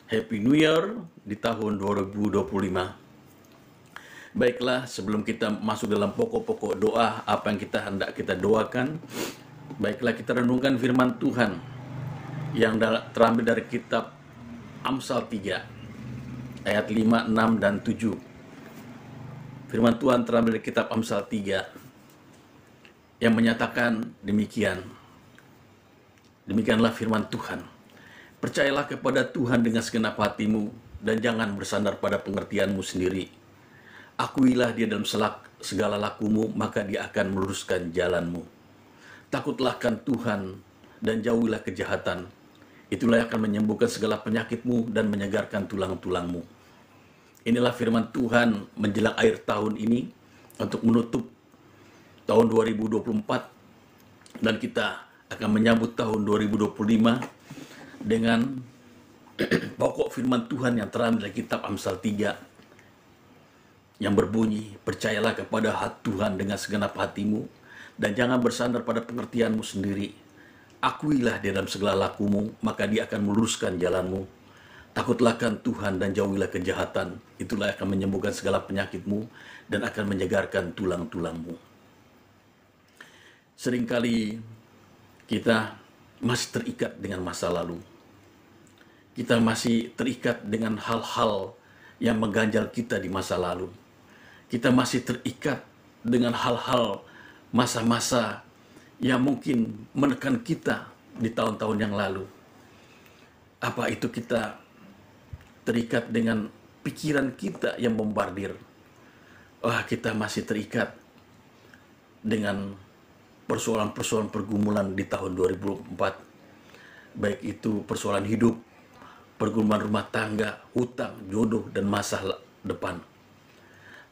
Happy New Year di tahun 2025. Baiklah, sebelum kita masuk dalam pokok-pokok doa, apa yang kita hendak kita doakan, baiklah kita renungkan firman Tuhan yang terambil dari kitab Amsal 3, ayat 5, 6, dan 7. Firman Tuhan terambil dari kitab Amsal 3 yang menyatakan demikian. Demikianlah firman Tuhan. Percayalah kepada Tuhan dengan segenap hatimu dan jangan bersandar pada pengertianmu sendiri. Akuilah dia dalam segala lakumu, maka dia akan meluruskan jalanmu. Takutlah akan Tuhan dan jauhilah kejahatan. Itulah yang akan menyembuhkan segala penyakitmu dan menyegarkan tulang-tulangmu. Inilah firman Tuhan menjelang akhir tahun ini untuk menutup tahun 2024, dan kita akan menyambut tahun 2025 dengan pokok firman Tuhan yang terambil dari kitab Amsal 3 yang berbunyi, percayalah kepada Tuhan dengan segenap hatimu dan jangan bersandar pada pengertianmu sendiri. Akuilah dia dalam segala lakumu, maka dia akan meluruskan jalanmu. Takutlah akan Tuhan dan jauhilah kejahatan. Itulah yang akan menyembuhkan segala penyakitmu dan akan menyegarkan tulang-tulangmu. Seringkali kita masih terikat dengan masa lalu. Kita masih terikat dengan hal-hal yang mengganjal kita di masa lalu. Kita masih terikat dengan hal-hal masa-masa yang mungkin menekan kita di tahun-tahun yang lalu. Apa itu kita terikat dengan pikiran kita yang bombardir? Kita masih terikat dengan persoalan-persoalan pergumulan di tahun 2004. Baik itu persoalan hidup, pergumulan rumah tangga, hutang, jodoh, dan masa depan.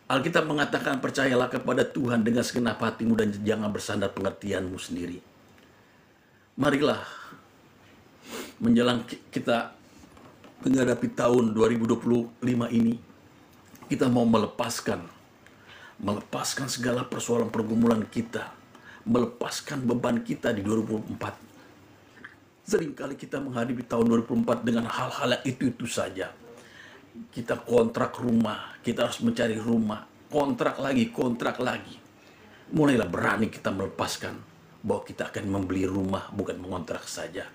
Alkitab mengatakan, percayalah kepada Tuhan dengan segenap hatimu dan jangan bersandar pengertianmu sendiri. Marilah menjelang kita menghadapi tahun 2025 ini, kita mau melepaskan segala persoalan pergumulan kita, melepaskan beban kita di 2024. Seringkali kita menghadapi tahun 2024 dengan hal-hal yang itu-itu saja. Kita kontrak rumah, kita harus mencari rumah, kontrak lagi. Mulailah berani kita melepaskan bahwa kita akan membeli rumah, bukan mengontrak saja.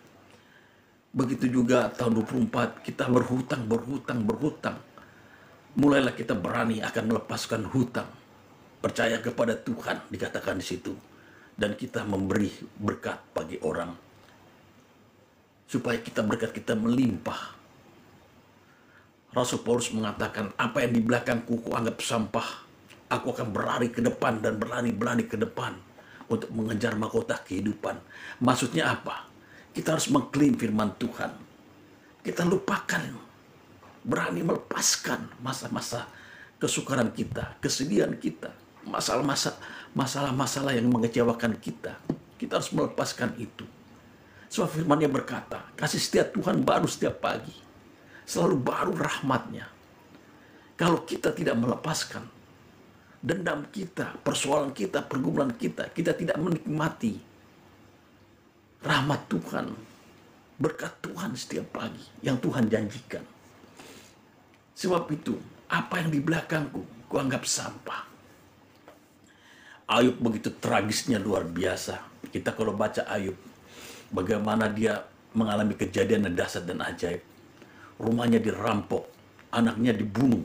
Begitu juga tahun 2024 kita berhutang. Mulailah kita berani akan melepaskan hutang. Percaya kepada Tuhan, dikatakan di situ. Dan kita memberi berkat bagi orang. Supaya berkat kita melimpah. Rasul Paulus mengatakan, apa yang di belakangku kuanggap sampah. Aku akan berlari ke depan dan berlari ke depan untuk mengejar mahkota kehidupan. Maksudnya apa? Kita harus mengklaim firman Tuhan. Kita lupakan, berani melepaskan masa-masa kesukaran kita, kesedihan kita, masalah-masalah yang mengecewakan kita. Kita harus melepaskan itu. Sebab firman-Nya berkata, kasih setia Tuhan baru setiap pagi. Selalu baru rahmat-Nya. Kalau kita tidak melepaskan dendam kita, persoalan kita, pergumulan kita, kita tidak menikmati rahmat Tuhan, berkat Tuhan setiap pagi yang Tuhan janjikan. Sebab itu, apa yang di belakangku, kuanggap sampah. Ayub begitu tragisnya luar biasa. Kita kalau baca Ayub, bagaimana dia mengalami kejadian yang dahsyat dan ajaib. Rumahnya dirampok, anaknya dibunuh,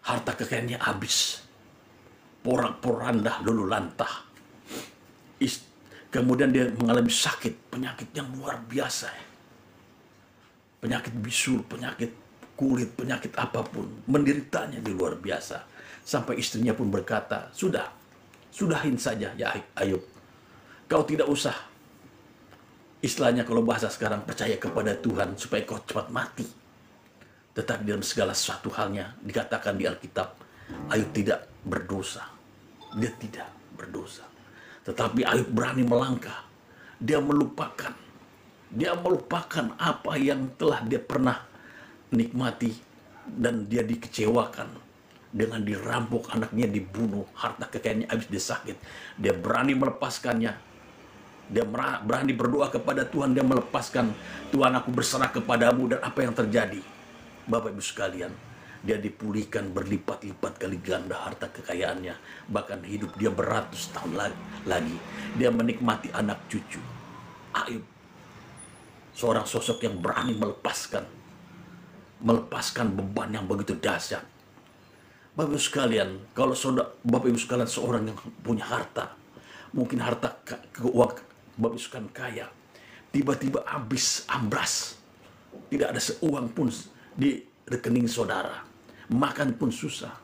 harta kekayaannya habis, porak-poranda lulu lantah. Kemudian dia mengalami sakit, penyakit yang luar biasa. Penyakit bisul, penyakit kulit, penyakit apapun, menderitanya di luar biasa. Sampai istrinya pun berkata, sudahin saja ya Ayub. Kau tidak usah, istilahnya kalau bahasa sekarang, percaya kepada Tuhan supaya kau cepat mati. Tetapi dalam segala sesuatu halnya dikatakan di Alkitab, Ayub tidak berdosa. Dia tidak berdosa. Tetapi Ayub berani melangkah. Dia melupakan apa yang telah dia pernah nikmati, dan dia dikecewakan dengan dirampok, anaknya dibunuh, harta kekayaannya habis, dia sakit. Dia berani melepaskannya. Dia berani berdoa kepada Tuhan, dia melepaskan, Tuhan aku berserah kepadamu, dan apa yang terjadi? Bapak Ibu sekalian, dia dipulihkan berlipat-lipat kali ganda harta kekayaannya. Bahkan hidup dia beratus tahun lagi. Dia menikmati anak cucu. Ayub, seorang sosok yang berani melepaskan beban yang begitu dahsyat. Bapak Ibu sekalian, kalau Bapak Ibu sekalian seorang yang punya harta, mungkin harta keuangan Bapak Ibu sekalian kaya, tiba-tiba habis, ambras, tidak ada seuang pun di rekening saudara, makan pun susah.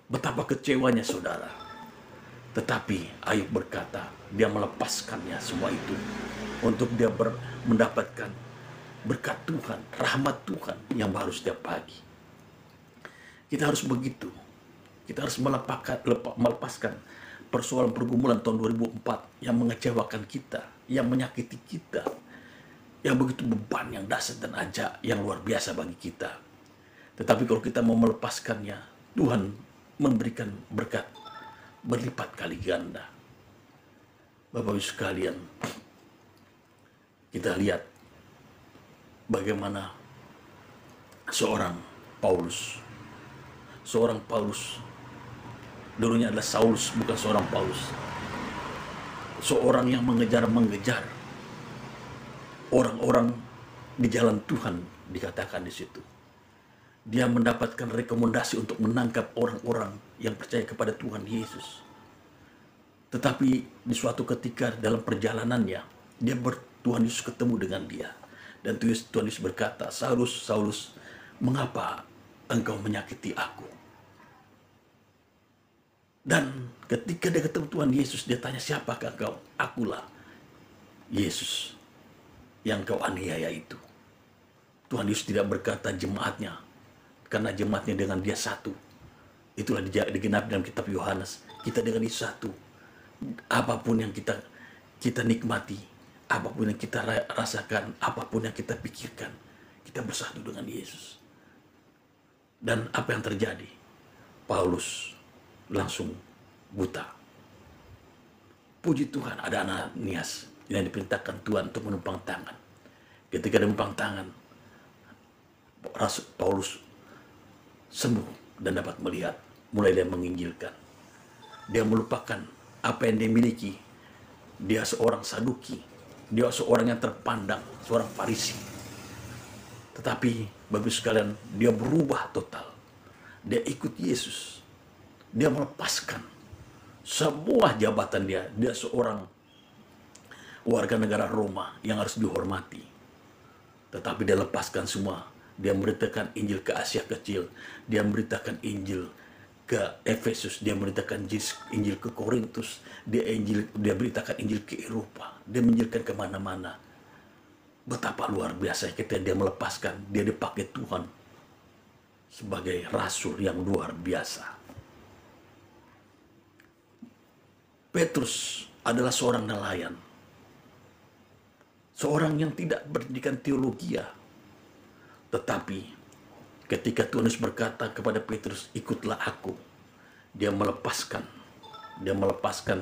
Betapa kecewanya saudara. Tetapi Ayub berkata, dia melepaskannya semua itu untuk dia mendapatkan berkat Tuhan, rahmat Tuhan yang baru setiap pagi. Kita harus begitu. Kita harus melepaskan persoalan pergumulan tahun 2004 yang mengecewakan kita, yang menyakiti kita, yang begitu beban, yang dahsyat dan ajaib, yang luar biasa bagi kita. Tetapi kalau kita mau melepaskannya, Tuhan memberikan berkat berlipat kali ganda. Bapak Ibu sekalian, kita lihat bagaimana seorang Paulus, dulunya adalah Saulus, bukan seorang Paulus, seorang yang mengejar orang-orang di jalan Tuhan, dikatakan di situ. Dia mendapatkan rekomendasi untuk menangkap orang-orang yang percaya kepada Tuhan Yesus. Tetapi di suatu ketika dalam perjalanannya, Tuhan Yesus ketemu dengan dia. Dan Tuhan Yesus berkata, Saulus, Saulus, mengapa engkau menyakiti aku? Dan ketika dia ketemu Tuhan Yesus, dia tanya, siapakah engkau? Akulah Yesus yang kau aniaya itu. Tuhan Yesus tidak berkata jemaatnya, karena jemaatnya dengan dia satu. Itulah digenapi dalam kitab Yohanes. Kita dengan dia satu. Apapun yang kita nikmati, apapun yang kita rasakan, apapun yang kita pikirkan, kita bersatu dengan Yesus. Dan apa yang terjadi? Paulus langsung buta. Puji Tuhan, ada Ananias yang diperintahkan Tuhan untuk menumpang tangan. Ketika dia menumpang tangan, Rasul Paulus sembuh dan dapat melihat. Mulai dia menginjilkan. Dia melupakan apa yang dia miliki. Dia seorang Saduki. Dia seorang yang terpandang, seorang Farisi. Tetapi Bapak sekalian, dia berubah total. Dia ikut Yesus. Dia melepaskan semua jabatan dia. Dia seorang warga negara Roma yang harus dihormati. Tetapi dia lepaskan semua. Dia memberitakan Injil ke Asia Kecil. Dia memberitakan Injil ke Efesus. Dia memberitakan Injil ke Korintus. Dia beritakan Injil ke Eropa. Dia menginjilkan kemana-mana. Betapa luar biasa ketika dia melepaskan. Dia dipakai Tuhan sebagai rasul yang luar biasa. Petrus adalah seorang nelayan. Seorang yang tidak berpendidikan teologi. Tetapi ketika Tuhan Yesus berkata kepada Petrus, ikutlah aku. Dia melepaskan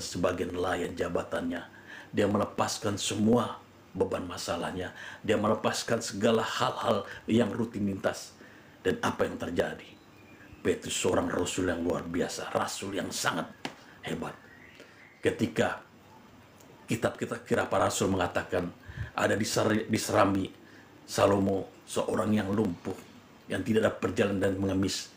sebagai nelayan jabatannya. Dia melepaskan semua beban masalahnya. Dia melepaskan segala hal-hal yang rutinitas. Dan apa yang terjadi? Petrus seorang rasul yang luar biasa. Rasul yang sangat hebat. Ketika kitab-kitab Kira Para Rasul mengatakan ada di Serambi Salomo seorang yang lumpuh, yang tidak dapat berjalan dan mengemis.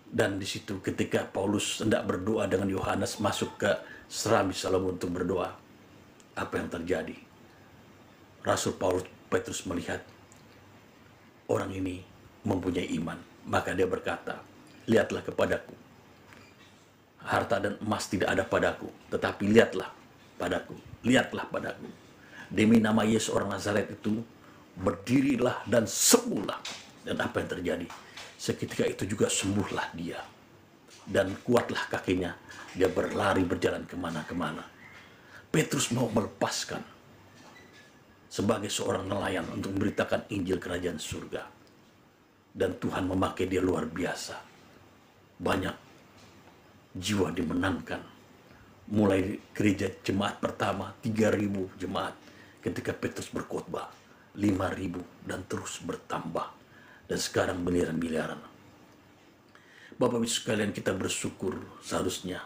Dan di situ ketika Paulus hendak berdoa dengan Yohanes masuk ke Serambi Salomo untuk berdoa, apa yang terjadi? Rasul Petrus melihat orang ini mempunyai iman, maka dia berkata, lihatlah kepadaku. Harta dan emas tidak ada padaku, tetapi lihatlah padaku. Demi nama Yesus orang Nazaret itu, berdirilah dan sembuhlah. Dan apa yang terjadi? Seketika itu juga sembuhlah dia. Dan kuatlah kakinya. Dia berlari berjalan kemana-kemana. Petrus mau melepaskan sebagai seorang nelayan untuk memberitakan Injil Kerajaan Surga. Dan Tuhan memakai dia luar biasa. Banyak jiwa dimenangkan. Mulai gereja jemaat pertama 3.000 jemaat, ketika Petrus berkhotbah 5.000 dan terus bertambah, dan sekarang miliaran-miliaran. Bapak Ibu sekalian, kita bersyukur. Seharusnya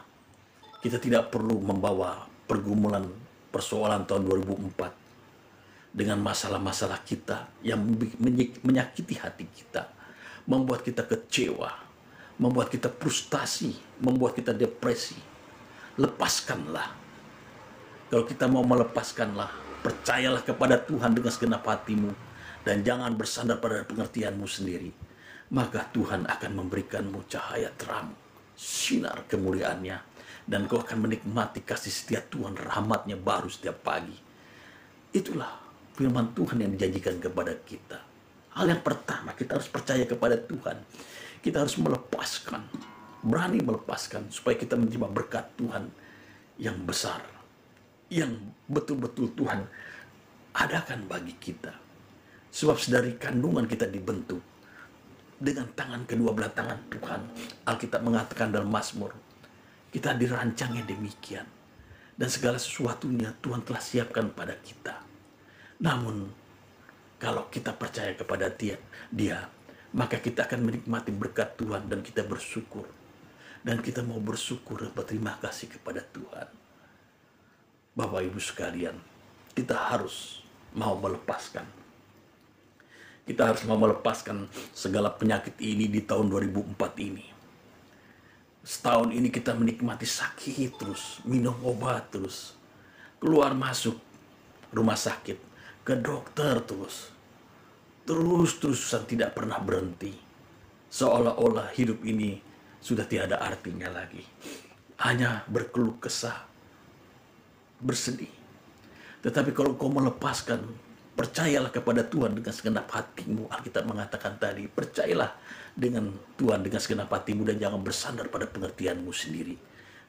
kita tidak perlu membawa pergumulan persoalan tahun 2004 dengan masalah-masalah kita yang menyakiti hati kita, membuat kita kecewa, membuat kita frustasi, membuat kita depresi. Lepaskanlah. Kalau kita mau melepaskanlah, percayalah kepada Tuhan dengan segenap hatimu, dan jangan bersandar pada pengertianmu sendiri. Maka Tuhan akan memberikanmu cahaya terang, sinar kemuliaannya, dan kau akan menikmati kasih setia Tuhan, rahmatnya baru setiap pagi. Itulah firman Tuhan yang dijanjikan kepada kita. Hal yang pertama, kita harus percaya kepada Tuhan. Kita harus melepaskan, berani melepaskan, supaya kita menerima berkat Tuhan yang besar, yang betul-betul Tuhan adakan bagi kita. Sebab sedari kandungan kita dibentuk dengan tangan kedua belah tangan Tuhan. Alkitab mengatakan dalam Mazmur, kita dirancangnya demikian, dan segala sesuatunya Tuhan telah siapkan pada kita. Namun kalau kita percaya kepada dia, maka kita akan menikmati berkat Tuhan, dan kita bersyukur. Dan kita mau bersyukur dan berterima kasih kepada Tuhan. Bapak Ibu sekalian, kita harus mau melepaskan. Kita harus mau melepaskan segala penyakit ini di tahun 2004 ini. Setahun ini kita menikmati sakit terus, minum obat terus, keluar masuk rumah sakit, ke dokter terus-terusan tidak pernah berhenti. Seolah-olah hidup ini sudah tiada artinya lagi. Hanya berkeluh kesah, bersedih. Tetapi kalau kau melepaskan, percayalah kepada Tuhan dengan segenap hatimu. Alkitab mengatakan tadi, percayalah dengan Tuhan dengan segenap hatimu, dan jangan bersandar pada pengertianmu sendiri.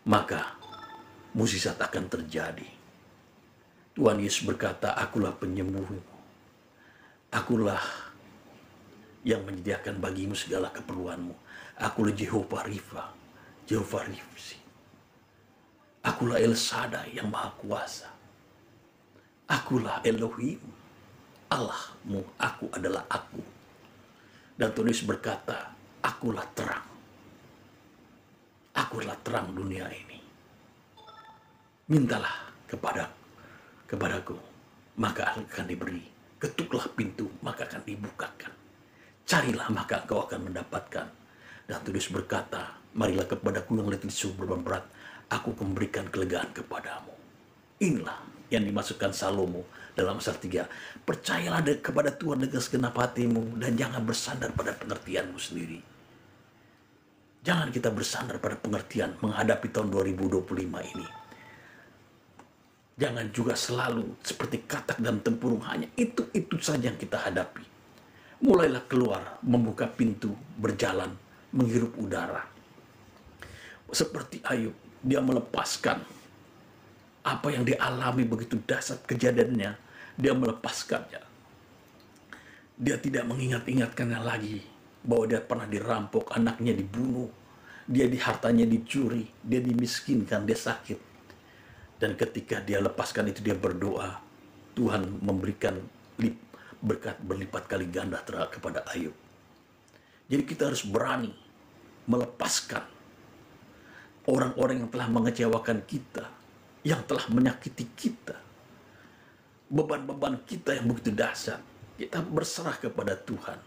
Maka mukjizat akan terjadi. Tuhan Yesus berkata, akulah penyembuhmu. Akulah yang menyediakan bagimu segala keperluanmu. Akulah Jehovah Rifa, Jehovah Rifsi. Akulah El Shaddai yang maha kuasa. Akulah Elohim, Allahmu, aku adalah aku. Dan Tuhan Yesus berkata, akulah terang. Akulah terang dunia ini. Mintalah kepadaku, maka akan diberi. Ketuklah pintu, maka akan dibukakan. Carilah, maka engkau akan mendapatkan. Dan Tuhan Yesus berkata, marilah kepadaku yang letih lesu beban berat, aku memberikan kelegaan kepadamu. Inilah yang dimasukkan Salomo dalam Amsal 3. Percayalah kepada Tuhan dengan segenap hatimu, dan jangan bersandar pada pengertianmu sendiri. Jangan kita bersandar pada pengertian menghadapi tahun 2025 ini. Jangan juga selalu seperti katak dan tempurung, hanya itu saja yang kita hadapi. Mulailah keluar, membuka pintu, berjalan, menghirup udara. Seperti Ayub, dia melepaskan apa yang dialami begitu dahsyat kejadiannya, dia melepaskannya. Dia tidak mengingat-ingatkannya lagi bahwa dia pernah dirampok, anaknya dibunuh, dia hartanya dicuri, dia dimiskinkan, dia sakit. Dan ketika dia lepaskan itu, dia berdoa, Tuhan memberikan berkat berlipat kali ganda kepada Ayub. Jadi kita harus berani melepaskan orang-orang yang telah mengecewakan kita, yang telah menyakiti kita, beban-beban kita yang begitu dahsyat. Kita berserah kepada Tuhan.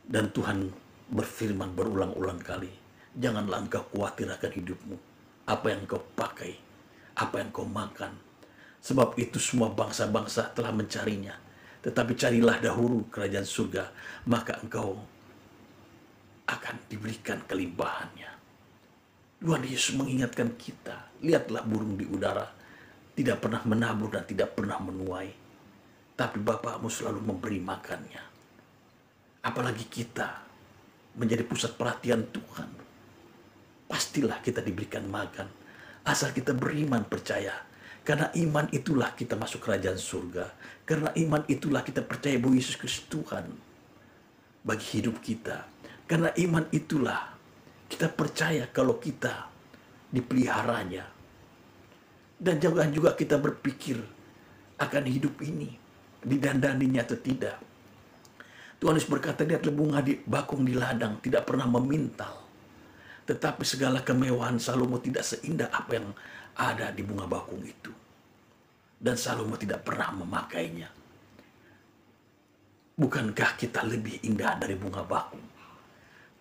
Dan Tuhan berfirman berulang-ulang kali, janganlah engkau khawatir akan hidupmu, apa yang engkau pakai, apa yang kau makan. Sebab itu semua bangsa-bangsa telah mencarinya. Tetapi carilah dahulu kerajaan surga, maka engkau akan diberikan kelimpahannya. Tuhan Yesus mengingatkan kita, lihatlah burung di udara, tidak pernah menabur dan tidak pernah menuai, tapi Bapakmu selalu memberi makannya. Apalagi kita menjadi pusat perhatian Tuhan, pastilah kita diberikan makan, asal kita beriman percaya. Karena iman itulah kita masuk kerajaan surga. Karena iman itulah kita percaya bahwa Yesus Kristus Tuhan bagi hidup kita. Karena iman itulah kita percaya kalau kita dipeliharanya, Dan jangan juga kita berpikir akan hidup ini, didandaninya atau tidak. Tuhan Yesus berkata, lihatlah bunga di bakung di ladang, tidak pernah memintal. Tetapi segala kemewahan Salomo tidak seindah apa yang ada di bunga bakung itu. Dan Salomo tidak pernah memakainya. Bukankah kita lebih indah dari bunga bakung?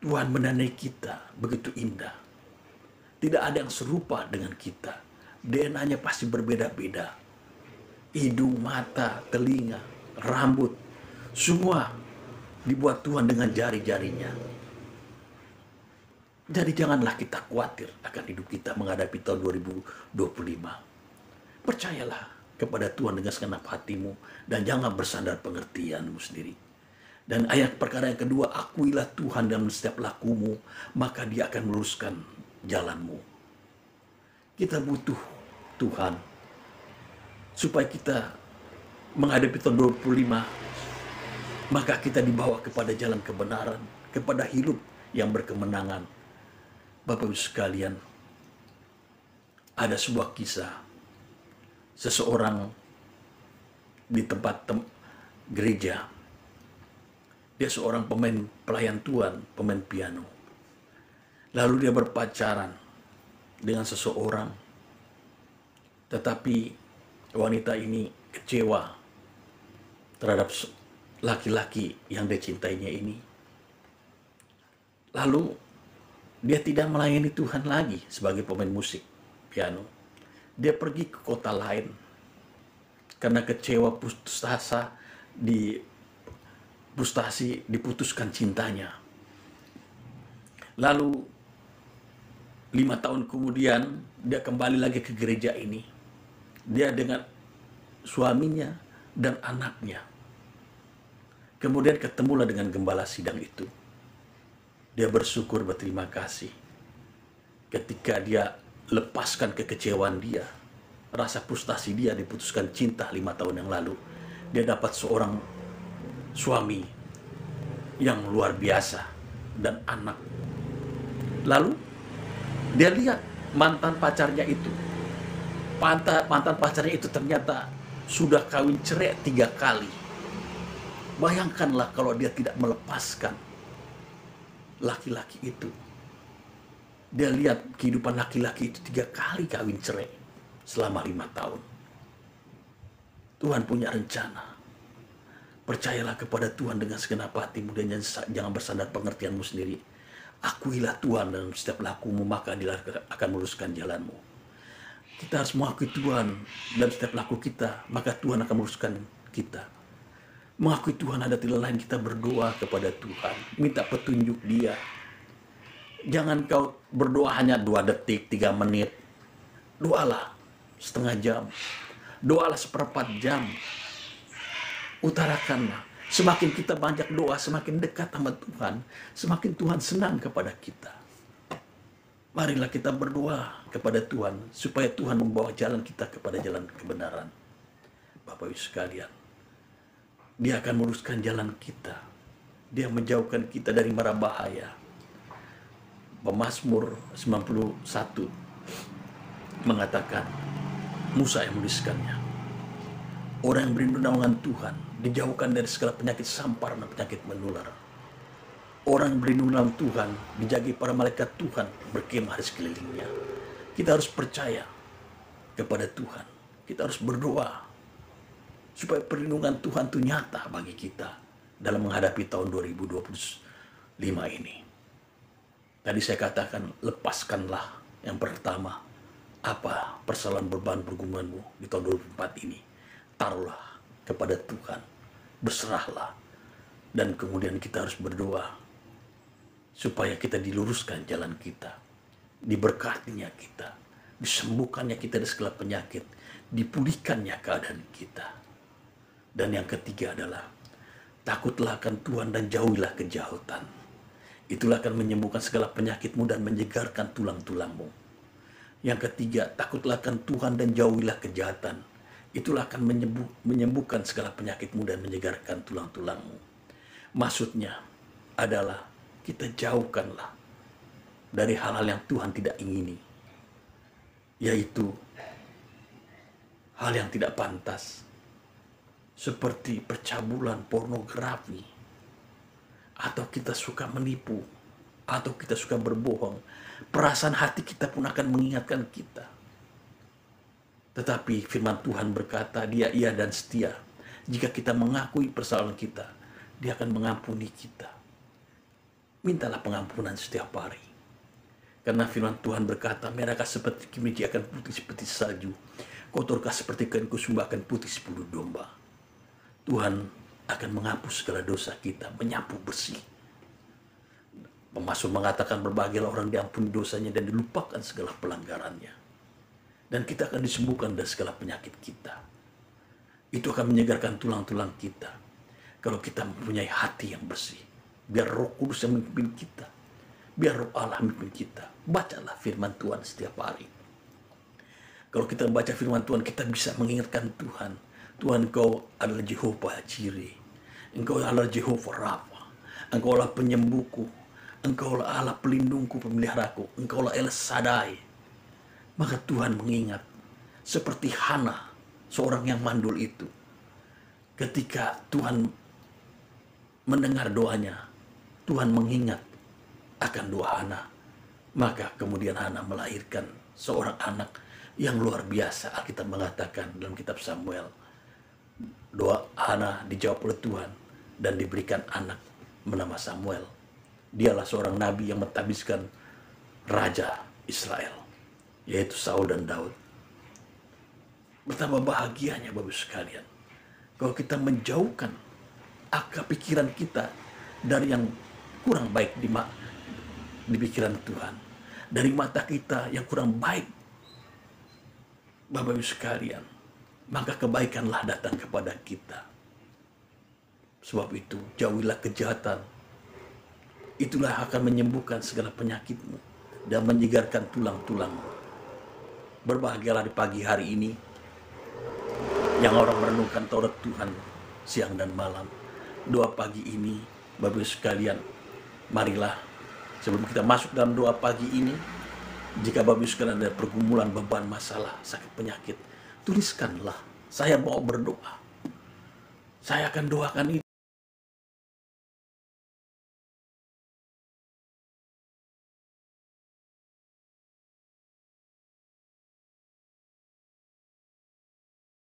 Tuhan mendanai kita begitu indah. Tidak ada yang serupa dengan kita. DNA-nya pasti berbeda-beda. Hidung, mata, telinga, rambut, semua dibuat Tuhan dengan jari-jarinya. Jadi janganlah kita khawatir akan hidup kita menghadapi tahun 2025. Percayalah kepada Tuhan dengan segenap hatimu dan jangan bersandar pengertianmu sendiri. Dan ayat perkara yang kedua, akuilah Tuhan dalam setiap lakumu, maka Dia akan meluruskan jalanmu. Kita butuh Tuhan supaya kita menghadapi tahun 2025, maka kita dibawa kepada jalan kebenaran, kepada hidup yang berkemenangan. Bapak Ibu sekalian, ada sebuah kisah seseorang di tempat gereja. Dia seorang pelayan Tuhan, pemain piano. Lalu dia berpacaran dengan seseorang, tetapi wanita ini kecewa terhadap laki-laki yang dicintainya ini. Lalu dia tidak melayani Tuhan lagi sebagai pemain musik piano. Dia pergi ke kota lain karena kecewa, putus asa, diputuskan cintanya. Lalu 5 tahun kemudian dia kembali lagi ke gereja ini. Dia dengan suaminya dan anaknya. Kemudian ketemulah dengan gembala sidang itu. Dia bersyukur, berterima kasih. Ketika dia lepaskan kekecewaan dia, rasa frustasi dia diputuskan cinta 5 tahun yang lalu, dia dapat seorang suami yang luar biasa dan anak. Lalu dia lihat mantan pacarnya itu. Mantan pacarnya itu ternyata sudah kawin cerai 3 kali. Bayangkanlah kalau dia tidak melepaskan laki-laki itu. Dia lihat kehidupan laki-laki itu 3 kali kawin cerai selama 5 tahun. Tuhan punya rencana. Percayalah kepada Tuhan dengan segenap hatimu dan jangan bersandar pengertianmu sendiri. Akuilah Tuhan dalam setiap lakumu, maka Dia akan meluruskan jalanmu. Kita harus mengakui Tuhan dalam setiap laku kita, maka Tuhan akan meluruskan kita. Mengakui Tuhan ada tidak lain kita berdoa kepada Tuhan, minta petunjuk Dia. Jangan kau berdoa hanya 2 detik, 3 menit. Doalah setengah jam. Doalah 1/4 jam. Utarakanlah. Semakin kita banyak doa, semakin dekat sama Tuhan, semakin Tuhan senang kepada kita. Marilah kita berdoa kepada Tuhan, supaya Tuhan membawa jalan kita kepada jalan kebenaran. Bapak Ibu sekalian, Dia akan meluruskan jalan kita. Dia menjauhkan kita dari mara bahaya. Pemazmur 91 mengatakan, Musa yang menuliskannya, orang yang berlindung dengan Tuhan dijauhkan dari segala penyakit sampar dan penyakit menular. Orang yang berlindung dalam Tuhan dijaga para malaikat Tuhan berkemah di sekelilingnya. Kita harus percaya kepada Tuhan. Kita harus berdoa supaya perlindungan Tuhan itu nyata bagi kita dalam menghadapi tahun 2025 ini. Tadi saya katakan, lepaskanlah yang pertama, apa persoalan beban pergumulanmu di tahun 2024 ini. Taruhlah kepada Tuhan, berserahlah, dan kemudian kita harus berdoa supaya kita diluruskan jalan kita, diberkatinya kita, disembuhkannya kita dari segala penyakit, dipulihkannya keadaan kita. Dan yang ketiga adalah, takutlah akan Tuhan dan jauhilah kejahatan. Itulah akan menyembuhkan segala penyakitmu dan menyegarkan tulang-tulangmu. Yang ketiga, takutlah akan Tuhan dan jauhilah kejahatan. Itulah akan menyembuhkan segala penyakitmu dan menyegarkan tulang-tulangmu. Maksudnya adalah kita jauhkanlah dari hal-hal yang Tuhan tidak ingini, yaitu hal yang tidak pantas, seperti percabulan, pornografi, atau kita suka menipu, atau kita suka berbohong, perasaan hati kita pun akan mengingatkan kita. Tetapi firman Tuhan berkata, Dia iya dan setia. Jika kita mengakui kesalahan kita, Dia akan mengampuni kita. Mintalah pengampunan setiap hari. Karena firman Tuhan berkata, merahkah seperti kemeja akan putih seperti salju, kotorkah seperti kain kusumba akan putih sepuluh domba. Tuhan akan menghapus segala dosa kita, menyapu bersih. Pemasmur mengatakan berbahagialah orang diampuni dosanya dan dilupakan segala pelanggarannya. Dan kita akan disembuhkan dari segala penyakit kita. Itu akan menyegarkan tulang-tulang kita. Kalau kita mempunyai hati yang bersih. Biar Roh Kudus yang memimpin kita. Biar Roh Allah memimpin kita. Bacalah firman Tuhan setiap hari. Kalau kita membaca firman Tuhan, kita bisa mengingatkan Tuhan. Tuhan, Engkau adalah Jehovah Jireh. Engkau adalah Jehovah Rafa. Engkau adalah penyembuhku. Engkau adalah Allah pelindungku, pemeliharaku. Engkau adalah El Shaddai. Maka Tuhan mengingat. Seperti Hana, seorang yang mandul itu. Ketika Tuhan mendengar doanya, Tuhan mengingat akan doa Hana. Maka kemudian Hana melahirkan seorang anak yang luar biasa. Alkitab mengatakan dalam kitab Samuel, doa Hana dijawab oleh Tuhan dan diberikan anak bernama Samuel. Dialah seorang nabi yang mentahbiskan raja Israel, yaitu Saul dan Daud. Betapa bahagianya Bapak sekalian kalau kita menjauhkan akal pikiran kita dari yang kurang baik di pikiran Tuhan, dari mata kita yang kurang baik, Bapak Ibu sekalian, maka kebaikanlah datang kepada kita. Sebab itu, jauhilah kejahatan. Itulah akan menyembuhkan segala penyakitmu dan menyegarkan tulang-tulangmu. Berbahagialah di pagi hari ini yang orang merenungkan Taurat Tuhan siang dan malam. Doa pagi ini, Bapak Ibu sekalian, marilah sebelum kita masuk dalam doa pagi ini, jika Bapak Ibu sekalian ada pergumulan, beban, masalah, sakit, penyakit, tuliskanlah. Saya mau berdoa. Saya akan doakan itu.